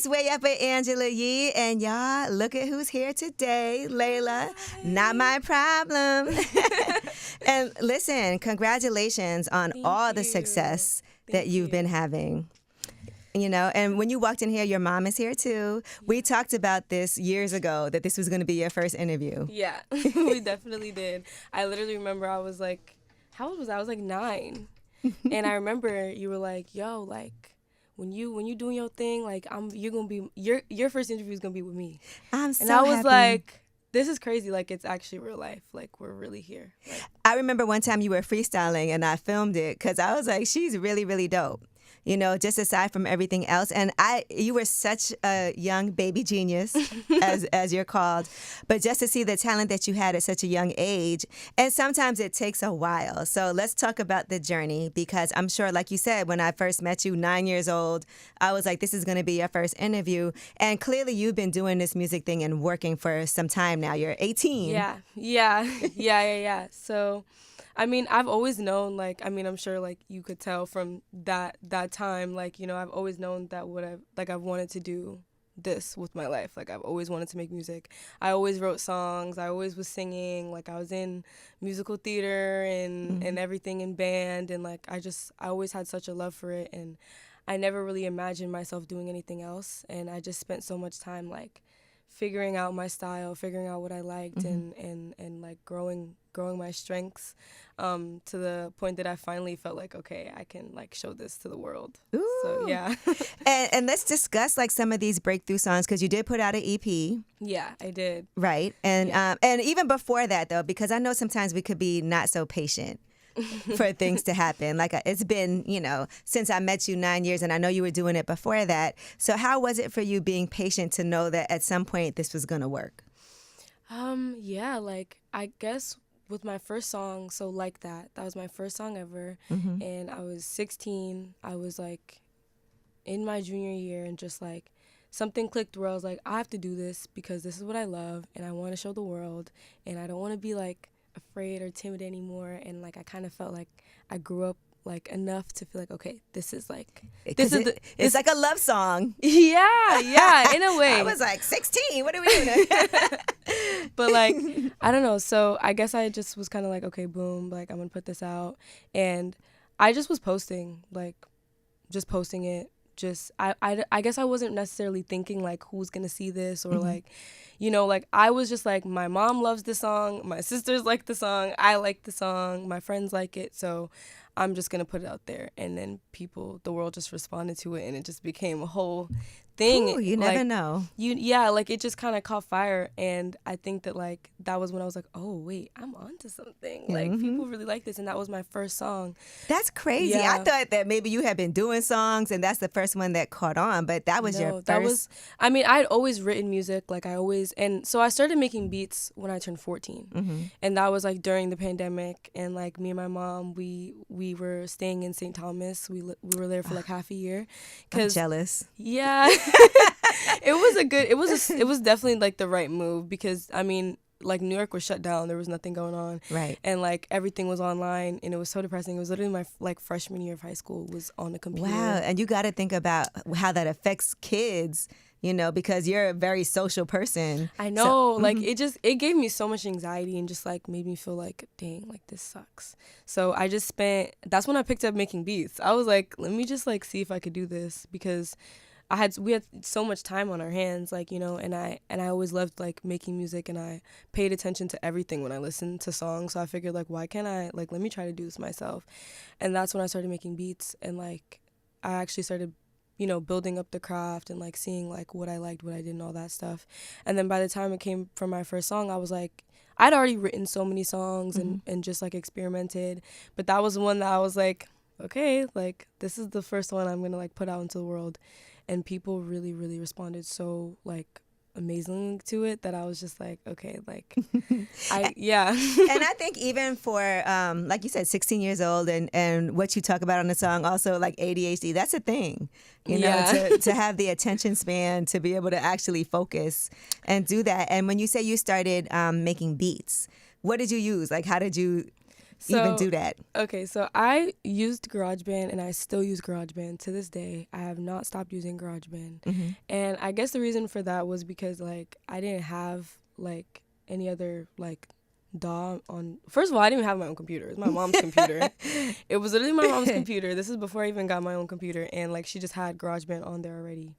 It's Way Up with Angela Yee, and y'all, look at who's here today, Laila. Not my problem. And listen, congratulations on all the success that you've been having. You know, and when you walked in here, your mom is here too. We talked about this years ago, that this was going to be your first interview. Yeah, we definitely did. I literally remember I was like, how old was I? I was like 9. And I remember you were like, yo, like, when you doing your thing, like, you're going to be, your first interview is going to be with me. I'm so happy. And I was happy. Like, this is crazy. Like, it's actually real life. Like, we're really here. Like, I remember one time you were freestyling and I filmed it because I was like, she's really, really dope. You know, just aside from everything else. And you were such a young baby genius, as you're called. But just to see the talent that you had at such a young age, and sometimes it takes a while. So let's talk about the journey, because I'm sure, like you said, when I first met you, 9 years old, I was like, this is going to be your first interview. And clearly you've been doing this music thing and working for some time now. You're 18. Yeah. So, I mean, I've always known, like, I mean, I'm sure, like, you could tell from that time, like, you know, I've always known that I've wanted to do this with my life. Like, I've always wanted to make music. I always wrote songs. I always was singing. Like, I was in musical theater and everything in band. And, like, I always had such a love for it. And I never really imagined myself doing anything else. And I just spent so much time, like, figuring out my style, figuring out what I liked, and like growing my strengths to the point that I finally felt like, okay, I can like show this to the world. Ooh. So yeah. and let's discuss like some of these breakthrough songs, because you did put out an EP. Yeah, I did. Right. And and even before that, though, because I know sometimes we could be not so patient for things to happen. Like, it's been, you know, since I met you 9 years, and I know you were doing it before that. So how was it for you being patient to know that at some point this was going to work? Yeah, like, I guess with my first song, so Like That was my first song ever. And I was 16. I was like in my junior year, and just like something clicked where I was like, I have to do this because this is what I love and I want to show the world, and I don't want to be like afraid or timid anymore. And like I kind of felt like I grew up like enough to feel like, okay, this is like it's like a love song. Yeah, in a way. I was like 16, what are we doing? But like, I don't know, so I guess I just was kind of like, okay, boom, like I'm gonna put this out. And I just was posting it. Just I guess I wasn't necessarily thinking like who's gonna see this, or like, you know, like I was just like, my mom loves the song, my sisters like the song, I like the song, my friends like it, so I'm just gonna put it out there. And then the world just responded to it, and it just became a whole thing. Ooh, you never know. Like it just kind of caught fire. And I think that like that was when I was like, oh wait, I'm onto something. Like people really like this, and that was my first song. That's crazy. Yeah. I thought that maybe you had been doing songs and that's the first one that caught on, but that was your first. I mean, I'd always written music, like and so I started making beats when I turned 14. And that was like during the pandemic, and like me and my mom, we were staying in St. Thomas. We were there for like half a year. I'm jealous. Yeah. It was definitely like the right move, because I mean, like New York was shut down, there was nothing going on, right? And like everything was online, and it was so depressing. It was literally my like freshman year of high school was on the computer. Wow. And you got to think about how that affects kids, you know, because you're a very social person. I know, so, like it gave me so much anxiety, and just like made me feel like, dang, like this sucks. So that's when I picked up making beats. I was like, let me just like see if I could do this, because we had so much time on our hands, like, you know, and I always loved like making music, and I paid attention to everything when I listened to songs. So I figured like, why can't I, like, let me try to do this myself. And that's when I started making beats, and like I actually started, you know, building up the craft, and like seeing like what I liked, what I didn't, all that stuff. And then by the time it came from my first song, I was like, I'd already written so many songs and just like experimented, but that was one that I was like, okay, like this is the first one I'm gonna like put out into the world. And people really, really responded so like amazingly to it that I was just like, okay, like, yeah. And I think even for, like you said, 16 years old, and what you talk about on the song, also like ADHD, that's a thing, you know, to have the attention span to be able to actually focus and do that. And when you say you started making beats, what did you use? Like, how did you even do that? Okay, so I used GarageBand and I still use GarageBand to this day. I have not stopped using GarageBand. And I guess the reason for that was because like I didn't have like any other like DAW on. First of all, I didn't even have my own computer. It was my mom's computer. It was literally my mom's computer. This is before I even got my own computer, and like she just had GarageBand on there already.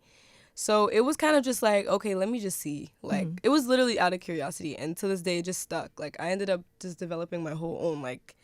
So it was kind of just like, okay, let me just see. Like it was literally out of curiosity, and to this day it just stuck. Like I ended up just developing my whole own like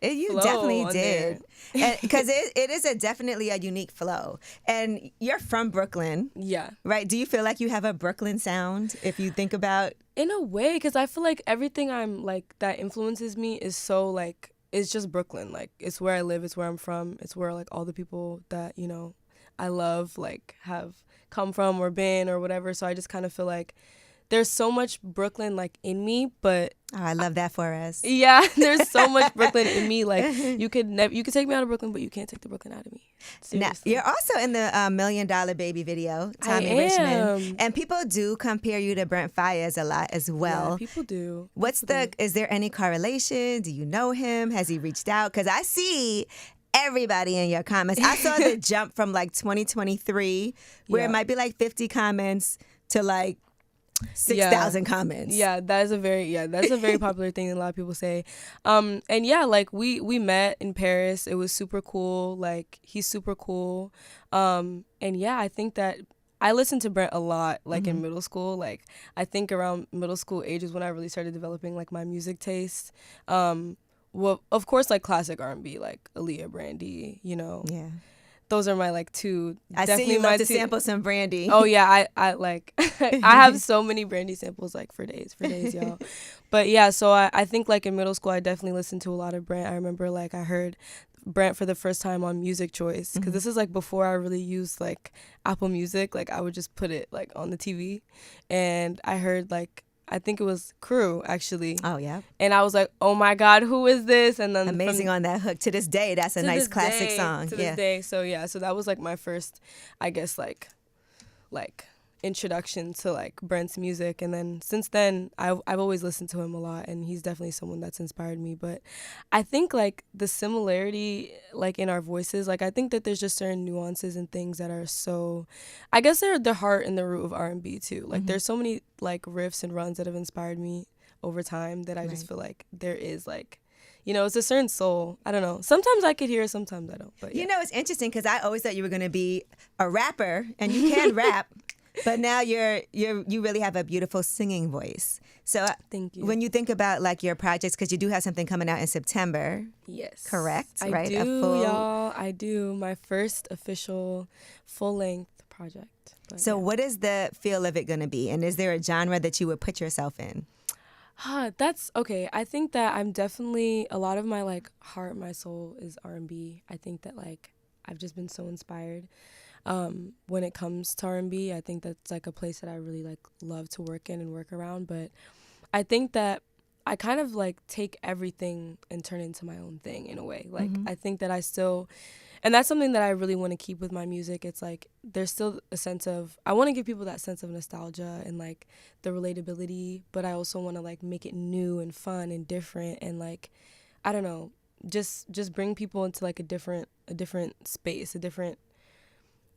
You definitely did, because it is definitely a unique flow. And you're from Brooklyn, yeah, right? Do you feel like you have a Brooklyn sound if you think about? In a way, because I feel like everything I'm like that influences me is so like it's just Brooklyn. Like it's where I live, it's where I'm from, it's where like all the people that you know I love like have come from or been or whatever. So I just kind of feel like there's so much Brooklyn like in me, but I love that for us. Yeah, there's so much Brooklyn in me. Like you could take me out of Brooklyn, but you can't take the Brooklyn out of me. Seriously. Now, you're also in the $1 Million Baby video, Tommy Richmond, and people do compare you to Brent Faiyaz a lot as well. Yeah, people do. Is there any correlation? Do you know him? Has he reached out? Because I see everybody in your comments. I saw the jump from like 2023, where it might be like 50 comments to like 6,000 comments. Yeah, that's a very popular thing that a lot of people say. And yeah, like we met in Paris. It was super cool. Like he's super cool. And yeah, I think that I listened to Brent a lot, like in middle school. Like I think around middle school age is when I really started developing like my music taste. Well, of course, like classic R&B, like Aaliyah, Brandy, you know. Yeah. Those are my like two. I see you love to sample some Brandy. Oh yeah, I like I have so many Brandy samples like for days, y'all. But yeah, so I think like in middle school I definitely listened to a lot of Brent. I remember like I heard Brent for the first time on Music Choice, because this is like before I really used like Apple Music. Like I would just put it like on the TV, and I heard like I think it was Crew, actually. Oh, yeah. And I was like, oh, my God, who is this? And then amazing on that hook. To this day, that's a nice classic song. To this day. So, yeah, so that was, like, my first, I guess, like introduction to, like, Brent's music. And then since then, I've always listened to him a lot, and he's definitely someone that's inspired me. But I think, like, the similarity, like, in our voices, like, I think that there's just certain nuances and things that are so, I guess they're the heart and the root of R&B, too. Like, there's so many, like, riffs and runs that have inspired me over time that I just feel like there is, like, you know, it's a certain soul. I don't know. Sometimes I could hear it, sometimes I don't. But yeah. You know, it's interesting because I always thought you were going to be a rapper, and you can rap. But now you really have a beautiful singing voice. So thank you. When you think about like your projects, because you do have something coming out in September. Yes. Correct? I right? do, y'all. I do. My first official full-length project. So what is the feel of it going to be? And is there a genre that you would put yourself in? That's okay. I think that I'm definitely, a lot of my like heart, my soul is R&B. I think that like I've just been so inspired. When it comes to R&B, I think that's like a place that I really like love to work in and work around. But I think that I kind of like take everything and turn it into my own thing in a way. Like I think that I still, and that's something that I really want to keep with my music. It's like there's still a sense of, I want to give people that sense of nostalgia and like the relatability, but I also want to like make it new and fun and different and like, I don't know, just bring people into like a different space, a different,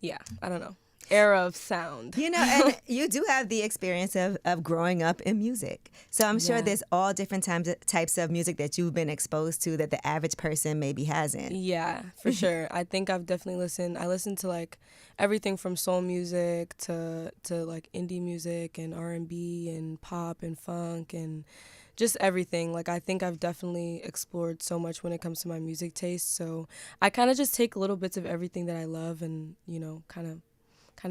yeah, I don't know, era of sound. You know, and you do have the experience of growing up in music. So I'm sure there's all different types of music that you've been exposed to that the average person maybe hasn't. Yeah, for sure. I think I've definitely listened. I listened to like everything from soul music to like indie music and R&B and pop and funk and just everything. Like I think I've definitely explored so much when it comes to my music taste. So I kind of just take little bits of everything that I love and, you know, kind of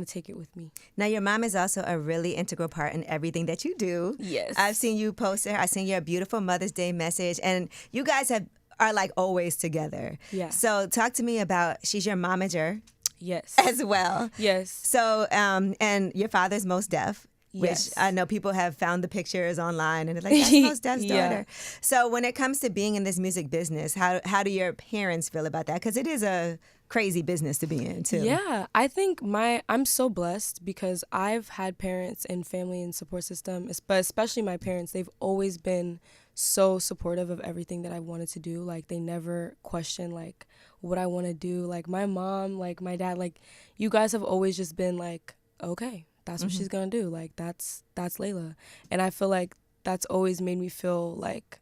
take it with me. Now, your mom is also a really integral part in everything that you do. Yes. I've seen you post her. I've seen your beautiful Mother's Day message. And you guys are like always together. Yeah. So talk to me about, she's your momager. Yes. As well. Yes. So, and your father's most deaf. Yes. Which I know people have found the pictures online and it's like, that's Mos Def's daughter. So when it comes to being in this music business, how do your parents feel about that? Because it is a crazy business to be in too. Yeah, I think I'm so blessed because I've had parents and family and support system, but especially my parents, they've always been so supportive of everything that I wanted to do. Like, they never question like what I want to do. Like, my mom, like my dad, like, you guys have always just been like, okay, that's what she's gonna do. Like, that's Laila. And I feel like that's always made me feel like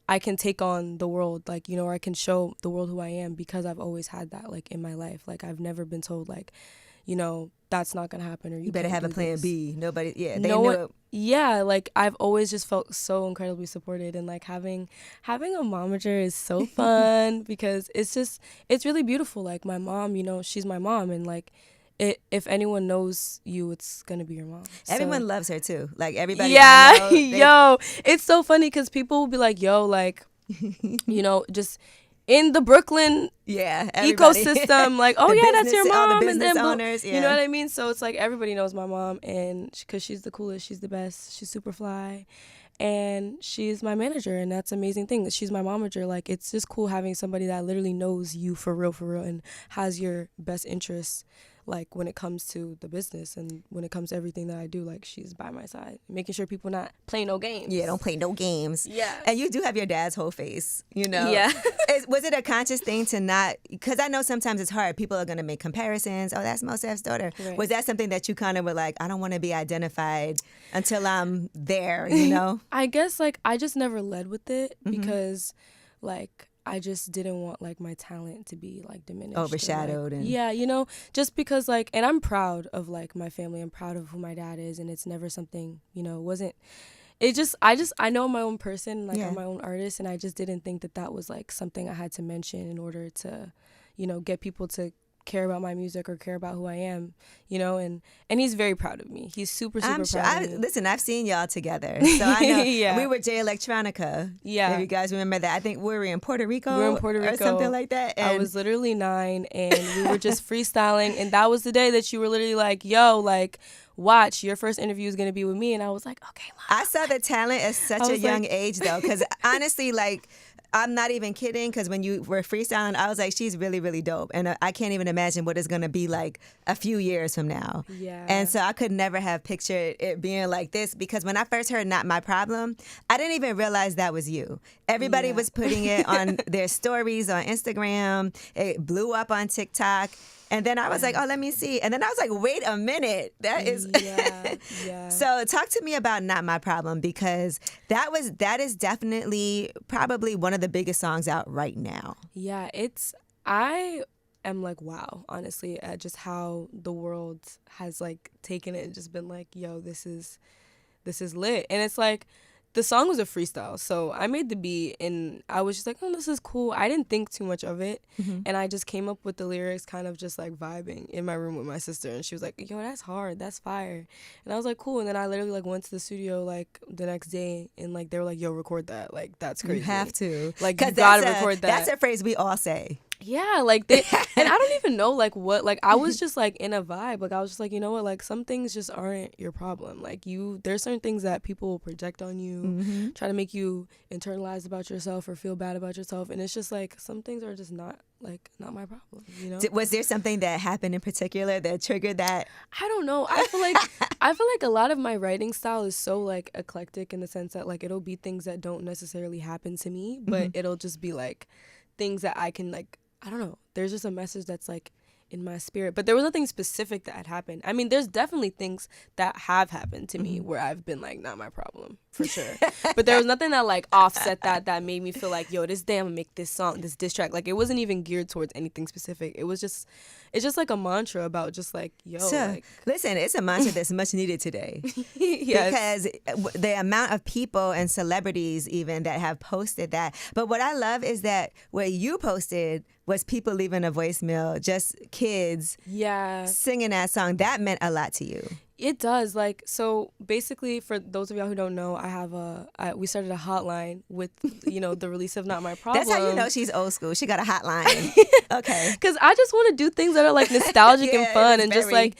I can take on the world, like, you know, or I can show the world who I am, because I've always had that, like, in my life. Like, I've never been told, like, you know, that's not gonna happen, or you better can't have a do plan this. B. Nobody, they No knew one, it. yeah, like, I've always just felt so incredibly supported, and like having a momager is so fun because it's really beautiful. Like, my mom, you know, she's my mom, and like, if anyone knows you, it's gonna be your mom. Everyone loves her too. Like, everybody. Yeah, I know, yo, it's so funny because people will be like, yo, like, you know, just in the Brooklyn everybody. ecosystem, like, oh The yeah, that's your business- all the mom, business and then owners, you know what I mean. So it's like everybody knows my mom, and because she's the coolest, she's the best, she's super fly, and she's my manager, and that's an amazing thing that she's my momager. Like, it's just cool having somebody that literally knows you for real, and has your best interests, like, when it comes to the business and when it comes to everything that I do. Like, she's by my side, making sure people not play no games. Yeah, don't play no games. Yeah. And you do have your dad's whole face, you know? Yeah. Was it a conscious thing to not, because I know sometimes it's hard. People are going to make comparisons. Oh, that's Mosef's daughter. Right. Was that something that you kind of were like, I don't want to be identified until I'm there, you know? I guess, like, I just never led with it because, like, I just didn't want, like, my talent to be, like, diminished. Overshadowed. Like, yeah, you know, just because, like, and I'm proud of, like, my family. I'm proud of who my dad is, and it's never something, you know, I know I'm my own person, like, I'm my own artist, and I just didn't think that was, like, something I had to mention in order to, you know, get people to care about my music or care about who I am, you know, and he's very proud of me. He's super proud of me. Listen, I've seen y'all together, so I know. Yeah. We were J Electronica. Yeah. If you guys remember that. I think we were in Puerto Rico. We were in Puerto Rico or something like that. And I was literally 9, and we were just freestyling, and that was the day that you were literally like, yo, like, watch, your first interview is going to be with me. And I was like, okay, Mom. I saw the talent at such a young age, though, because honestly, like, I'm not even kidding, because when you were freestyling, I was like, she's really, really dope. And I can't even imagine what it's going to be like a few years from now. Yeah. And so I could never have pictured it being like this, because when I first heard Not My Problem, I didn't even realize that was you. Everybody was putting it on their stories on Instagram. It blew up on TikTok. And then I was like, oh, let me see. And then I was like, wait a minute. That is... Yeah. So talk to me about Not My Problem, because that is definitely probably one of the biggest songs out right now. Yeah, I am like, wow, honestly, at just how the world has, like, taken it and just been like, yo, this is lit. And it's like, the song was a freestyle, so I made the beat, and I was just like, oh, this is cool. I didn't think too much of it, and I just came up with the lyrics kind of just, like, vibing in my room with my sister, and she was like, yo, that's hard, that's fire. And I was like, cool. And then I literally, like, went to the studio, like, the next day, and, like, they were like, yo, record that. Like, that's crazy. You have to. Like, you gotta record that. That's a phrase we all say. Yeah, like, and I don't even know, like, what, like, I was just, like, in a vibe. Like, I was just like, you know what, like, some things just aren't your problem. Like, there's certain things that people will project on you, try to make you internalize about yourself or feel bad about yourself. And it's just, like, some things are just not my problem, you know? Was there something that happened in particular that triggered that? I don't know. I feel like a lot of my writing style is so, like, eclectic in the sense that, like, it'll be things that don't necessarily happen to me, but it'll just be, like, things that I can, like, I don't know. There's just a message that's, like, in my spirit. But there was nothing specific that had happened. I mean, there's definitely things that have happened to me where I've been like, not my problem, for sure. But there was nothing that, like, offset that made me feel like, yo, this day I'm gonna make this song, this diss track. Like, it wasn't even geared towards anything specific. It's just like a mantra about just, like, yo. Sure. Like, listen, it's a mantra that's much needed today. yes. Because the amount of people and celebrities even that have posted that. But what I love is that what you posted was people leaving a voicemail, just kids singing that song. That meant a lot to you. It does. Like, so basically, for those of y'all who don't know, we started a hotline with, you know, the release of Not My Problem. That's how you know she's old school. She got a hotline. Okay. Because I just want to do things that are, like, nostalgic and fun, and just, like,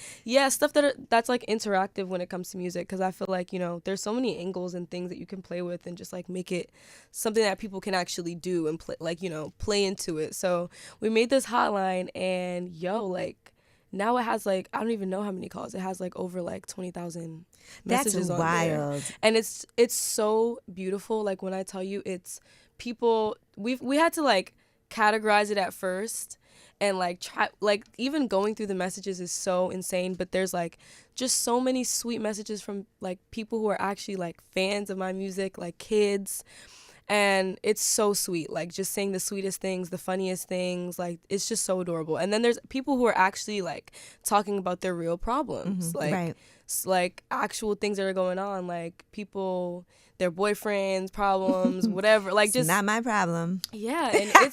stuff that's, like, interactive when it comes to music. Because I feel like, you know, there's so many angles and things that you can play with and just, like, make it something that people can actually do and play, like, you know, play into it. So we made this hotline, and yo, like, now it has like, I don't even know how many calls. It has like over like 20,000 messages on wild. there. And it's so beautiful. Like when I tell you, it's people, we had to like categorize it at first, and like try, like even going through the messages is so insane, but there's like just so many sweet messages from like people who are actually like fans of my music, like kids. And it's so sweet, like just saying the sweetest things, the funniest things, like it's just so adorable. And then there's people who are actually like talking about their real problems, like right. like actual things that are going on, like people, their boyfriends, problems, whatever, like It's just not my problem. yeah. And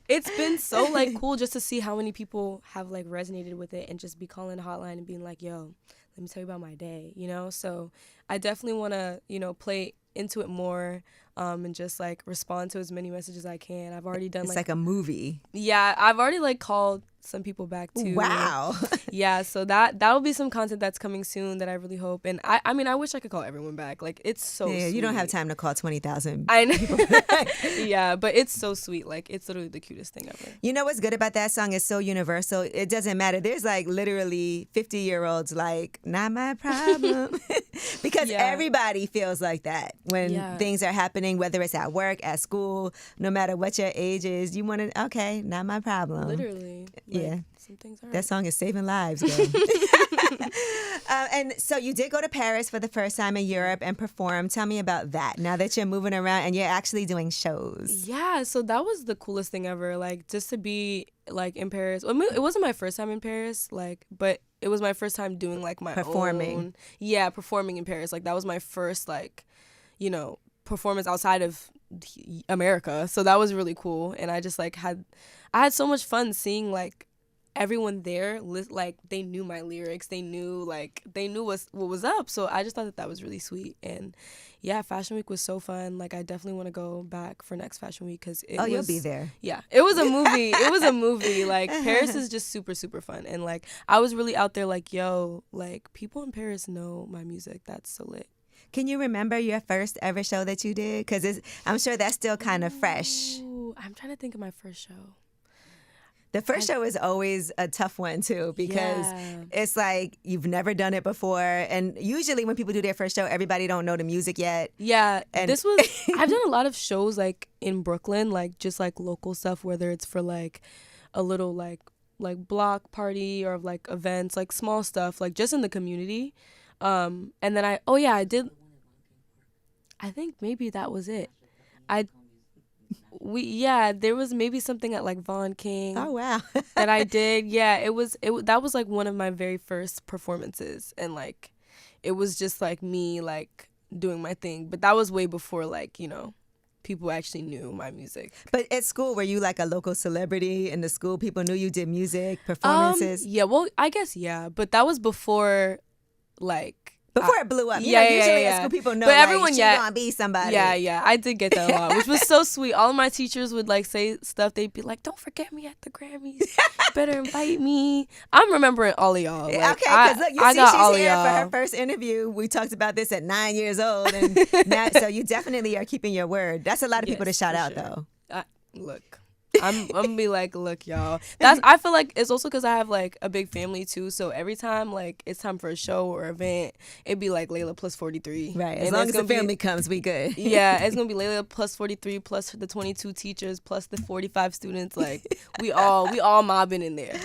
it's been so like cool just to see how many people have like resonated with it and just be calling the hotline and being like, yo, let me tell you about my day, you know? So I definitely want to, you know, play into it more, and just like respond to as many messages as I can. I've already done It's like a movie. Yeah, I've already like called some people back too. Wow. Yeah, so that'll be some content that's coming soon that I really hope. And I mean, I wish I could call everyone back. Like it's so Yeah, sweet. you don't have time to call 20,000 I know. people. Yeah, but it's so sweet. Like it's literally the cutest thing ever. You know what's good about that song? It's so universal. It doesn't matter. There's like literally 50-year-olds like, not my problem. Because everybody feels like that when things are happening, whether it's at work, at school, no matter what your age is. You want to, okay, not my problem. Literally. Yeah. Some things are. That song is saving lives, girl. And so you did go to Paris for the first time in Europe and perform. Tell me about that. Now that you're moving around and you're actually doing shows. Yeah, so that was the coolest thing ever. Like just to be like in Paris. I mean, it wasn't my first time in Paris, like, but it was my first time doing like my performing. Performing in Paris. Like that was my first like, you know, performance outside of America. So that was really cool. And I just like I had so much fun seeing like everyone there, like they knew my lyrics, they knew what was up. So I just thought that was really sweet. And yeah, Fashion Week was so fun. Like I definitely want to go back for next Fashion Week because you'll be there. Yeah, it was a movie. It was a movie. Like Paris is just super super fun. And like I was really out there like, yo, like people in Paris know my music. That's so lit. Can you remember your first ever show that you did? Because I'm sure that's still kind of fresh. I'm trying to think of my first show. The first show is always a tough one, too, because it's like you've never done it before. And usually when people do their first show, everybody don't know the music yet. Yeah, and this was, I've done a lot of shows like in Brooklyn, like just like local stuff, whether it's for like a little like block party or like events, like small stuff, like just in the community. And then I did, I think maybe that was it. There was maybe something at like Von King. Oh wow. that I did. Yeah, that was like one of my very first performances, and like it was just like me like doing my thing, but that was way before like, you know, people actually knew my music. But at school, were you like a local celebrity in the school? People knew you did music performances? Yeah, well, I guess but that was before like before it blew up. Usually at school people know, but everyone, she's gonna be somebody. Yeah, I did get that a lot, which was so sweet. All of my teachers would like say stuff. They'd be like, "Don't forget me at the Grammys. Better invite me." I'm remembering all of y'all. Like, okay, because look, she's here for her first interview. We talked about this at 9 years old, and now, so you definitely are keeping your word. That's a lot of people to shout out, though. Look. I'm gonna be like, look, y'all. I feel like it's also because I have like a big family too. So every time like it's time for a show or event, it'd be like Laila plus 43. Right. As long as the family comes, we good. Yeah, it's gonna be Laila plus 43 plus the 22 teachers plus the 45 students. Like we all mobbing in there.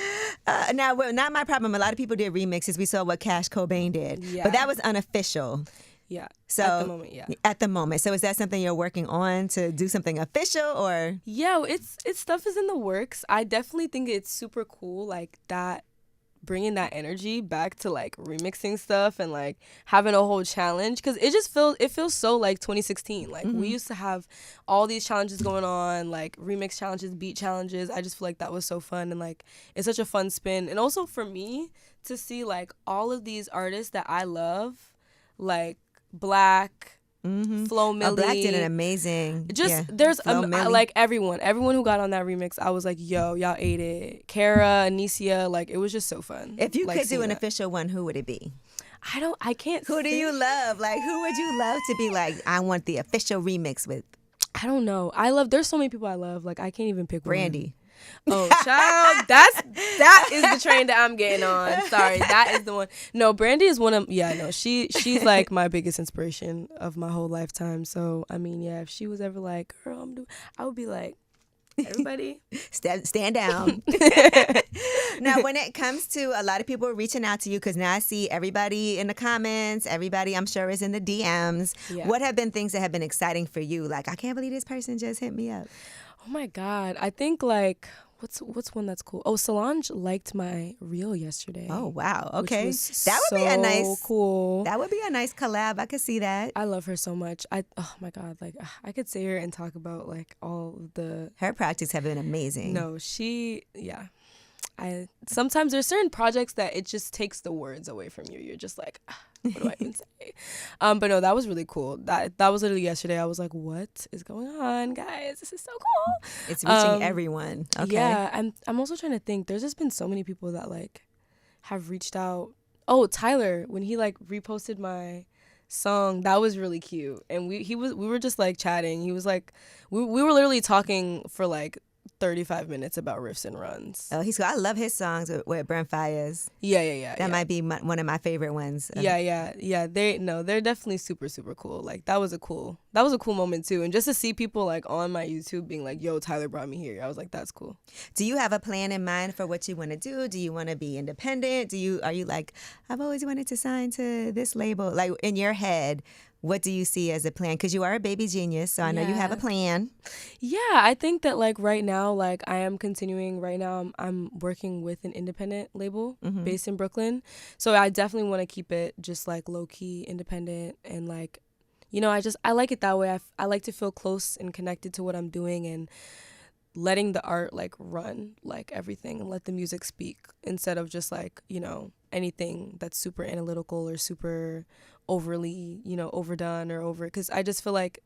Now, Not My Problem. A lot of people did remixes. We saw what Cash Cobain did, but that was unofficial. Yeah. So at the moment, yeah. At the moment. So is that something you're working on to do something official or? Yeah, it's stuff is in the works. I definitely think it's super cool, like that, bringing that energy back to like remixing stuff and like having a whole challenge, because it feels so like 2016. Like we used to have all these challenges going on, like remix challenges, beat challenges. I just feel like that was so fun, and like it's such a fun spin. And also for me to see like all of these artists that I love, like Black, Flo Milli. Black did an amazing. There's like everyone who got on that remix. I was like, yo, y'all ate it. Kara, Anicia, like it was just so fun. If you could do an official one, who would it be? I can't. Who do you love? Like, who would you love to be like? I want the official remix with. I don't know. There's so many people I love. Like I can't even pick Brandy. one. Oh, child, that is the train that I'm getting on. Sorry, that is the one. No, Brandy is one of she's like my biggest inspiration of my whole lifetime. So I mean, yeah, if she was ever like, girl, I would be like, everybody stand down. Now, when it comes to a lot of people reaching out to you, because now I see everybody in the comments, everybody I'm sure is in the DMs. Yeah. What have been things that have been exciting for you? Like, I can't believe this person just hit me up. Oh my God, I think like what's one that's cool? Oh, Solange liked my reel yesterday. Oh wow, okay, that would be a nice cool. That would be a nice collab. I could see that. I love her so much. Oh my God, like I could sit here and talk about like all of her projects have been amazing. No, sometimes there's certain projects that it just takes the words away from you. You're just like, what do I even say? But no, that was really cool. That was literally yesterday. I was like, what is going on, guys? This is so cool. It's reaching everyone. Okay. Yeah, I'm also trying to think. There's just been so many people that like have reached out. Oh, Tyler, when he like reposted my song, that was really cute. And we were just like chatting. He was like, we were literally talking for like 35 minutes about riffs and runs. Oh, I love his songs with Brent. Yeah. That might be one of my favorite ones. Yeah. They're definitely super, super cool. Like that was a cool moment too. And just to see people like on my YouTube being like, yo, Tyler brought me here. I was like, that's cool. Do you have a plan in mind for what you want to do? Do you want to be independent? Are you like, I've always wanted to sign to this label? Like in your head, what do you see as a plan? Because you are a baby genius, so I know you have a plan. Yeah, I think that like right now, like I am continuing right now. I'm working with an independent label based in Brooklyn. So I definitely want to keep it just like low key independent and like, you know, I like it that way. I like to feel close and connected to what I'm doing and letting the art like run like everything and let the music speak instead of just like, you know, anything that's super analytical or super overly, you know, overdone or because I just feel like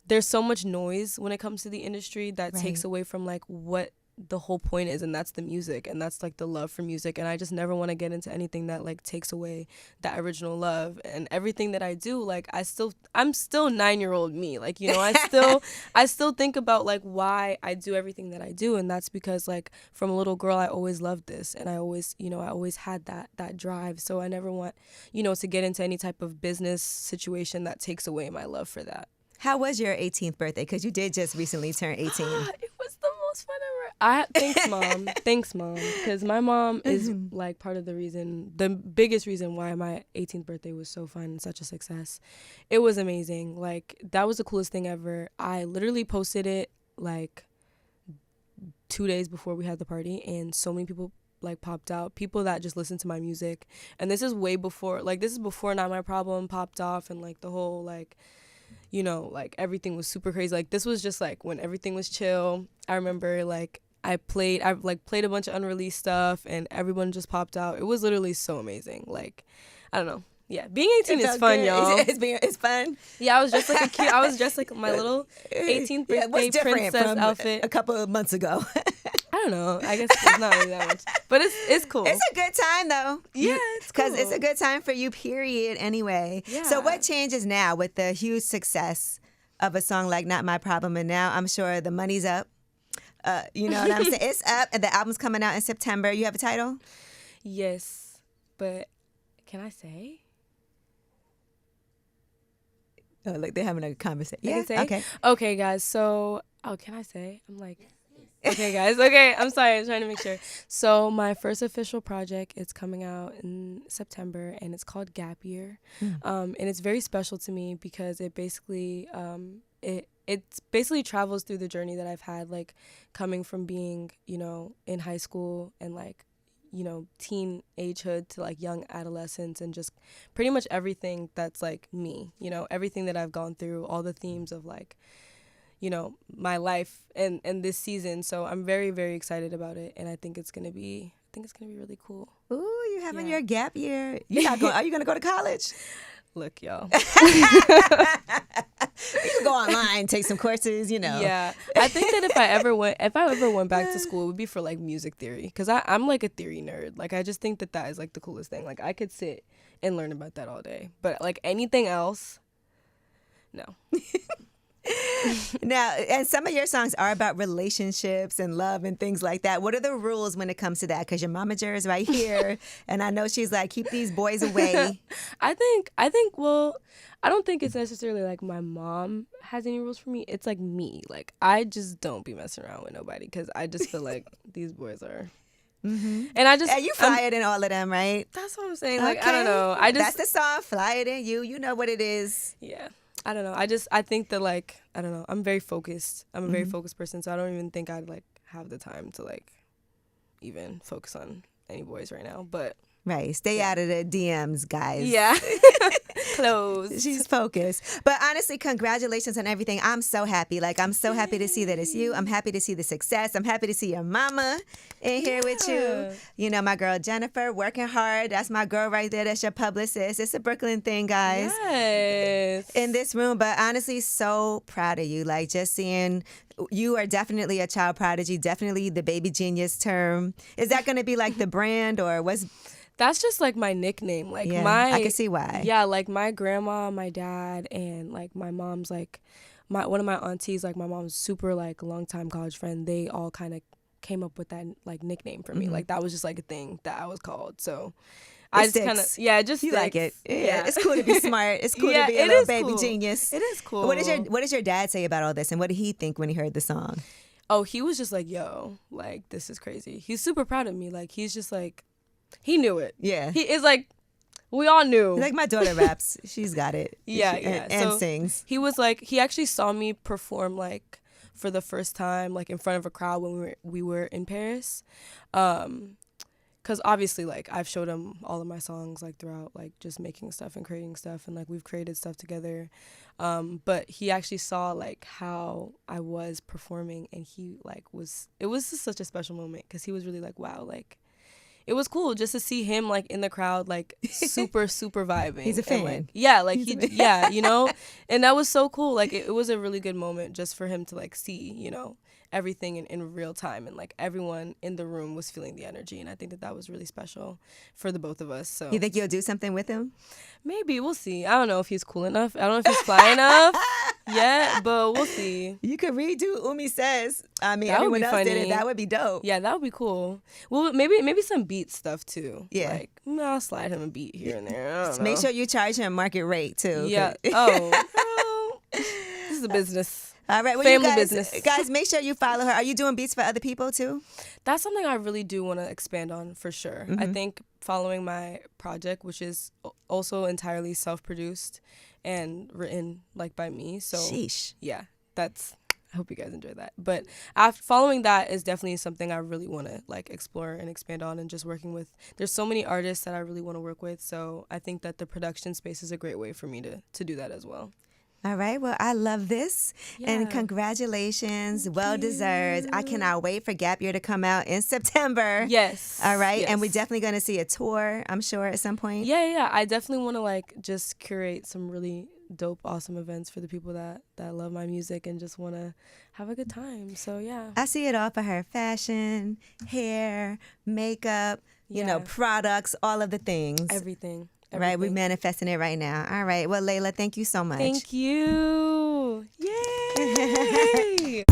there's so much noise when it comes to the industry that takes away from like what the whole point is, and that's the music, and that's like the love for music. And I just never want to get into anything that like takes away that original love. And everything that I do, like I'm still 9-year-old me, like, you know, I still think about like why I do everything that I do, and that's because like from a little girl I always loved this, and I always had that drive. So I never want, you know, to get into any type of business situation that takes away my love for that. How was your 18th birthday? Because you did just recently turn 18. It was the most fun ever. Thanks, mom. Because my mom is like part of the biggest reason why my 18th birthday was so fun and such a success. It was amazing. Like that was the coolest thing ever. I literally posted it like 2 days before we had the party, and so many people like popped out, people that just listen to my music. And this is before Not My Problem popped off, and like the whole like, you know, like everything was super crazy. Like this was just like when everything was chill. I remember like I played a bunch of unreleased stuff, and everyone just popped out. It was literally so amazing. Like, I don't know. Yeah, being 18 is fun, y'all. It's fun. Yeah, I was dressed like my little 18th birthday princess outfit a couple of months ago. I don't know. I guess it's not really that much, but it's cool. It's a good time though. Yeah, it's cool. Because it's a good time for you, period. Anyway. Yeah. So what changes now with the huge success of a song like "Not My Problem"? And now I'm sure the money's up. You know what I'm saying? It's up, and the album's coming out in September. You have a title? Yes, but can I say? Oh, like they're having a conversation. Yeah. Okay. Okay, guys. So, can I say? I'm like, okay, guys. Okay, I'm sorry. I'm trying to make sure. So, my first official project is coming out in September, and it's called Gap Year. And it's very special to me because it basically it basically travels through the journey that I've had, like coming from being, you know, in high school and like, you know, teenagehood to like young adolescence, and just pretty much everything that's like me, you know, everything that I've gone through, all the themes of like, you know, my life and this season. So I'm very, very excited about it, and I think it's gonna be really cool. Ooh, you having your gap year? Are you gonna go to college? Look, y'all. You can go online, take some courses, you know. Yeah, I think that if I ever went back to school, it would be for like music theory, because I'm like a theory nerd. Like I just think that is like the coolest thing. Like I could sit and learn about that all day, but like anything else, no. Now, and some of your songs are about relationships and love and things like that. What are the rules when it comes to that? Because your momager is right here, and I know she's like, keep these boys away. I think, well, I don't think it's necessarily like my mom has any rules for me. It's like me. Like, I just don't be messing around with nobody because I just feel like these boys are. Mm-hmm. And I just. And you fly it in all of them, right? That's what I'm saying. Like, I don't know. That's the song, Fly It In You. You know what it is. Yeah. I don't know. I think that, like, I don't know. I'm very focused. I'm a very focused person, so I don't even think I'd, like, have the time to, like, even focus on any boys right now. But right. Stay out of the DMs, guys. Yeah. Close. She's focused. But honestly, congratulations on everything. I'm so happy. Like, I'm so happy to see that it's you. I'm happy to see the success. I'm happy to see your mama in here with you. You know, my girl Jennifer, working hard. That's my girl right there. That's your publicist. It's a Brooklyn thing, guys. Yes. In this room. But honestly, so proud of you. Like, just seeing... You are definitely a child prodigy, definitely the baby genius term. Is that going to be like the brand or what's... That's just like my nickname. Like I can see why. Yeah, like my grandma, my dad, and like my mom's like one of my aunties, like my mom's super like longtime college friend. They all kind of came up with that like nickname for me. Like that was just like a thing that I was called. So I just kind of it just you sticks. like it. Yeah, it's cool to be smart. It's cool to be a little baby genius. It is cool. What does your dad say about all this, and what did he think when he heard the song? Oh, he was just like, yo, like this is crazy. He's super proud of me. Like he's just like. He knew it. Yeah. He is like, we all knew. Like my daughter raps. She's got it. Yeah. And sings. He was like, he actually saw me perform like for the first time, like in front of a crowd when we were in Paris. Cause obviously like I've showed him all of my songs like throughout like just making stuff and creating stuff and like we've created stuff together. But he actually saw like how I was performing and he like it was just such a special moment cause he was really like, wow, like, it was cool just to see him like in the crowd, like super, super vibing. He's a fan. And, like, yeah, like yeah, you know, and that was so cool. Like it was a really good moment just for him to like see, you know, everything in real time and like everyone in the room was feeling the energy. And I think that was really special for the both of us. So you think you'll do something with him? Maybe. We'll see. I don't know if he's cool enough. I don't know if he's fly enough yet, but we'll see. You could redo Umi Says. I mean, that everyone else funny. did it. That would be dope. Yeah, that would be cool. Well, maybe some beat stuff too. Yeah. Like, I'll slide him a beat here and there. I don't know. Make sure you charge him market rate too. Yeah. Oh. This is a business. All right. Well, family business. Guys, make sure you follow her. Are you doing beats for other people too? That's something I really do want to expand on for sure. I think following my project, which is also entirely self-produced and written like by me. So sheesh. Yeah, I hope you guys enjoy that. But following that is definitely something I really want to like explore and expand on and just working with. There's so many artists that I really want to work with. So I think that the production space is a great way for me to do that as well. All right. Well, I love this. Yeah. And congratulations. Well deserved. I cannot wait for Gap Year to come out in September. Yes. All right. Yes. And we're definitely going to see a tour, I'm sure, at some point. Yeah. I definitely want to like just curate some really dope, awesome events for the people that love my music and just want to have a good time. So, yeah. I see it all for her. Fashion, hair, makeup, you know, products, all of the things. Everything. Right, we're manifesting it right now. All right. Well, Laila, thank you so much. Thank you. Yay!